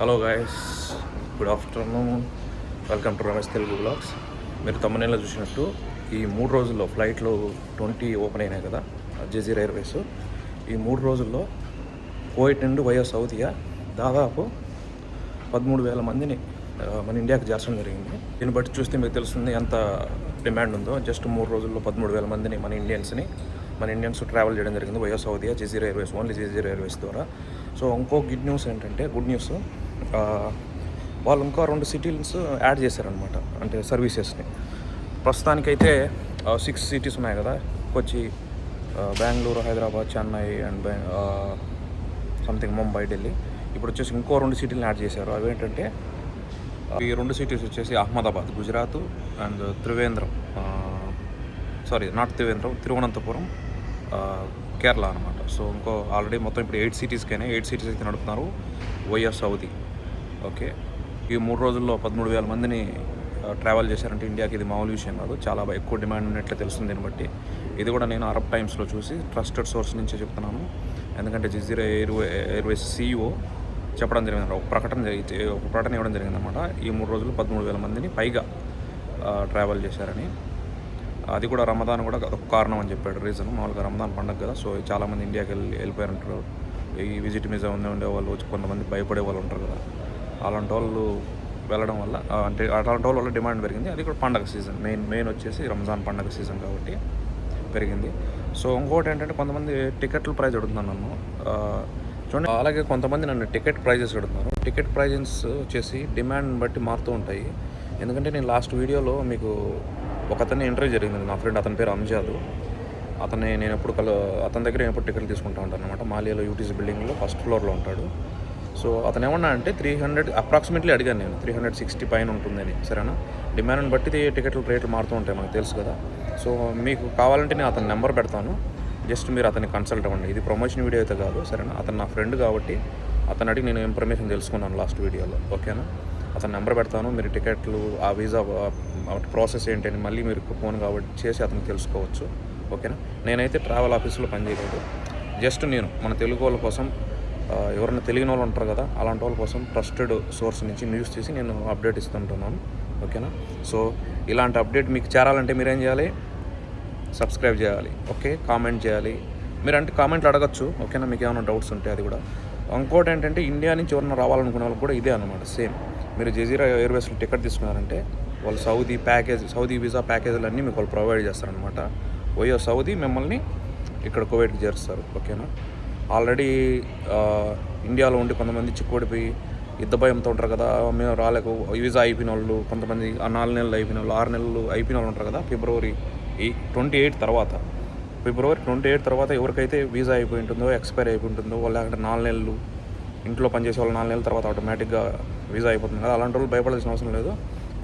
Hello guys, good afternoon. Welcome to Ramesh Telugu blogs. మీరు తమ్మునేలో చూసినట్టు ఈ 3 రోజుల్లో ఫ్లైట్లు 20 ఓపెన్ అయినాయి కదా, జజీరా ఎయిర్వేస్. ఈ 3 రోజుల్లో కువైట్ నుండి వయా సౌదీయా దాదాపు 13,000 మందిని మన ఇండియాకి చేర్చడం జరిగింది. దీన్ని బట్టి చూస్తే మీకు తెలుస్తుంది ఎంత డిమాండ్ ఉందో. జస్ట్ 3 రోజుల్లో 13,000 మందిని మన ఇండియన్స్ ట్రావెల్ చేయడం జరిగింది via Saudia Jazeera Airways, only Jazeera Airways ద్వారా. సో ఇంకో గుడ్ న్యూస్ ఏంటంటే, వాళ్ళు ఇంకా 2 సిటీస్ యాడ్ చేశారనమాట, అంటే సర్వీసెస్ని. ప్రస్తుతానికైతే 6 సిటీస్ ఉన్నాయి కదా, కొచ్చి, బెంగళూరు, హైదరాబాద్, చెన్నై అండ్ సంథింగ్ ముంబై, ఢిల్లీ. ఇప్పుడు వచ్చేసి ఇంకో 2 సిటీలను యాడ్ చేశారు. అవేంటంటే ఈ 2 సిటీస్ వచ్చేసి అహ్మదాబాద్ గుజరాత్ అండ్ తిరువనంతపురం కేరళ అనమాట. సో ఇంకో ఆల్రెడీ మొత్తం ఇప్పుడు 8 సిటీస్ అయితే నడుపుతున్నారు వయా సౌదీ. ఓకే, ఈ 3 రోజుల్లో 13,000 మందిని ట్రావెల్ చేశారంటే ఇండియాకి ఇది మామూలు విషయం కాదు. చాలా ఎక్కువ డిమాండ్ ఉన్నట్లే తెలుస్తుంది. దీన్ని బట్టి ఇది కూడా నేను అరబ్ టైమ్స్లో చూసి ట్రస్టెడ్ సోర్స్ నుంచే చెప్తున్నాను. ఎందుకంటే జజీరా ఎయిర్వేస్ CEO చెప్పడం జరిగింది, ఒక ప్రకటన ఇవ్వడం జరిగిందన్నమాట. ఈ 3 రోజులు 13,000 మందిని పైగా ట్రావెల్ చేశారని. అది కూడా రమదాన్ కూడా ఒక కారణం అని చెప్పాడు, రీజన్. మామూలుగా రమదాన్ పండుగ కదా, సో చాలామంది ఇండియాకి వెళ్ళిపోయారంటారు. ఈ విజిట్ మీద ఉండే వాళ్ళు, కొంతమంది భయపడే వాళ్ళు ఉంటారు కదా, అలాంటి వాళ్ళు వెళ్ళడం వల్ల, అంటే అలాంటి వాళ్ళ వల్ల డిమాండ్ పెరిగింది. అది కూడా పండగ సీజన్, మెయిన్ వచ్చేసి రంజాన్ పండగ సీజన్ కాబట్టి పెరిగింది. సో ఇంకోటి ఏంటంటే, కొంతమంది టికెట్ల ప్రైస్ అడుగుతున్నాను నన్ను, చూడండి. అలాగే కొంతమంది నన్ను టికెట్ ప్రైజెస్ అడుగుతున్నారు. టికెట్ ప్రైజెస్ వచ్చేసి డిమాండ్ బట్టి మారుతూ ఉంటాయి. ఎందుకంటే నేను లాస్ట్ వీడియోలో మీకు అతన్ని ఇంటర్వ్యూ జరిగింది, నా ఫ్రెండ్, అతని పేరు అంజాద్. అతని దగ్గర నేను ఎప్పుడు టికెట్లు తీసుకుంటూ ఉంటాను అనమాట. మాలియాలో యూటీసీ బిల్డింగ్లో ఫస్ట్ ఫ్లోర్లో ఉంటాడు. సో అతను ఏమన్నా అంటే 300 అప్రాక్సిమేట్లీ అడిగాను నేను, 360 పైన ఉంటుందని. సరేనా, డిమాండ్ని బట్టి టికెట్ల రేట్లు మారుతూ ఉంటాయి, మనకు తెలుసు కదా. సో మీకు కావాలంటే నేను అతని నెంబర్ పెడతాను, జస్ట్ మీరు అతన్ని కన్సల్ట్ అవ్వండి. ఇది ప్రమోషన్ వీడియో అయితే కాదు, సరేనా. అతను నా ఫ్రెండ్ కాబట్టి అతను అడిగి నేను ఇన్ఫర్మేషన్ తెలుసుకున్నాను లాస్ట్ వీడియోలో. ఓకేనా, అతని నెంబర్ పెడతాను. మీరు టికెట్లు, ఆ వీసా ప్రాసెస్ ఏంటని మళ్ళీ మీరు ఫోన్ కాబట్టి చేసి అతను తెలుసుకోవచ్చు. ఓకేనా, నేనైతే ట్రావెల్ ఆఫీస్లో పనిచేయలేదు. జస్ట్ నేను మన తెలుగు వాళ్ళ కోసం, ఎవరైనా తెలియని వాళ్ళు ఉంటారు కదా, అలాంటి వాళ్ళ కోసం ట్రస్టెడ్ సోర్స్ నుంచి న్యూస్ తీసి నేను అప్డేట్ ఇస్తుంటున్నాను. ఓకేనా, సో ఇలాంటి అప్డేట్ మీకు చేరాలంటే మీరేం చేయాలి? సబ్స్క్రైబ్ చేయాలి. ఓకే, కామెంట్ చేయాలి. మీరంటే కామెంట్లు అడగచ్చు. ఓకేనా, మీకు ఏమైనా డౌట్స్ ఉంటే అది కూడా. ఇంకోటి ఏంటంటే, ఇండియా నుంచి ఎవరైనా రావాలనుకునే వాళ్ళకి కూడా ఇదే అనమాట, సేమ్. మీరు జజీరా ఎయిర్వేస్లో టికెట్ తీసుకున్నారంటే వాళ్ళు సౌదీ వీసా ప్యాకేజీలు అన్నీ మీకు వాళ్ళు ప్రొవైడ్ చేస్తారనమాట. వయో సౌదీ మిమ్మల్ని ఇక్కడ కువైట్కి చేరుస్తారు. ఓకేనా, ఆల్రెడీ ఇండియాలో ఉండి కొంతమంది చిక్కుపడిపోయి యుద్ధ భయంతో ఉంటారు కదా, మేము రాలేకు, వీసా అయిపోయిన వాళ్ళు, కొంతమంది 4 నెలలు అయిపోయిన వాళ్ళు, 6 నెలలు అయిపోయిన వాళ్ళు ఉంటారు కదా. ఫిబ్రవరి 28 తర్వాత ఎవరికైతే వీసా అయిపోయి ఉంటుందో, ఎక్స్పైర్ అయిపోయి ఉంటుందో, వాళ్ళు అక్కడ 4 నెలలు ఇంట్లో పనిచేసే వాళ్ళు 4 నెలల తర్వాత ఆటోమేటిక్గా వీసా అయిపోతుంది కదా. అలాంటి వాళ్ళు భయపడాల్సిన అవసరం లేదు.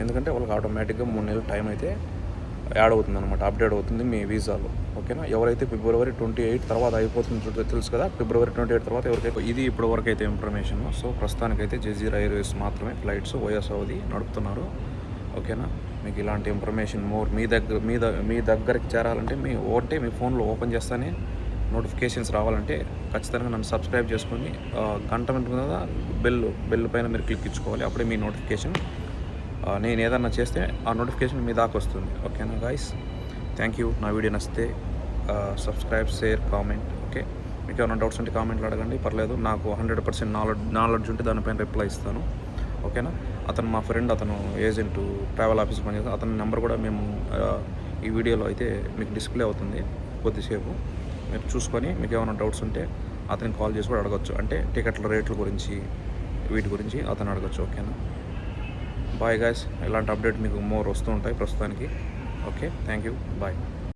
ఎందుకంటే వాళ్ళకి ఆటోమేటిక్గా 3 నెలల టైం అయితే యాడ్ అవుతుంది అనమాట, అప్డేట్ అవుతుంది మీ వీసాలో. ఓకేనా, ఎవరైతే ఫిబ్రవరి 28 తర్వాత అయిపోతుంది తెలుసు కదా, ఫిబ్రవరి 28 తర్వాత ఎవరికైతే ఇది ఇప్పుడు వరకు అయితే ఇన్ఫర్మేషన్. సో ప్రస్తుతానికైతే జజీరా ఎయిర్వేస్ మాత్రమే ఫ్లైట్స్ వయా సౌదీ నడుపుతున్నారు. ఓకేనా, మీకు ఇలాంటి ఇన్ఫర్మేషన్ మీ దగ్గరికి చేరాలంటే మీ ఫోన్లో ఓపెన్ చేస్తానే నోటిఫికేషన్స్ రావాలంటే ఖచ్చితంగా నన్ను సబ్స్క్రైబ్ చేసుకొని గంట ఉంటుంది కదా, బెల్ పైన మీరు క్లిక్ ఇచ్చుకోవాలి. అప్పుడే మీ నోటిఫికేషన్, నేను ఏదన్నా చేస్తే ఆ నోటిఫికేషన్ మీ దాకా వస్తుంది. ఓకేనా గాయస్, థ్యాంక్ యూ. నా వీడియో నచ్చితే సబ్స్క్రైబ్, షేర్, కామెంట్. ఓకే, మీకు ఏమైనా డౌట్స్ ఉంటే కామెంట్లు అడగండి, పర్లేదు. నాకు 100% నాలెడ్జ్ ఉంటే దానిపైన రిప్లై ఇస్తాను. ఓకేనా, అతను మా ఫ్రెండ్, అతను ఏజెంట్, ట్రావెల్ ఆఫీస్ పనిచేస్తాను. అతని నెంబర్ కూడా మేము ఈ వీడియోలో అయితే మీకు డిస్ప్లే అవుతుంది. కొద్దిసేపు మీరు చూసుకొని మీకు ఏమైనా డౌట్స్ ఉంటే అతనికి కాల్ చేసి కూడా అడగచ్చు. అంటే టికెట్ల రేట్ల గురించి, వీటి గురించి అతను అడగచ్చు. ఓకేనా, బాయ్ గాయ్స్. ఇలాంటి అప్డేట్ మీకు మోర్ వస్తూ ఉంటాయి ప్రస్తుతానికి. Okay, thank you, bye.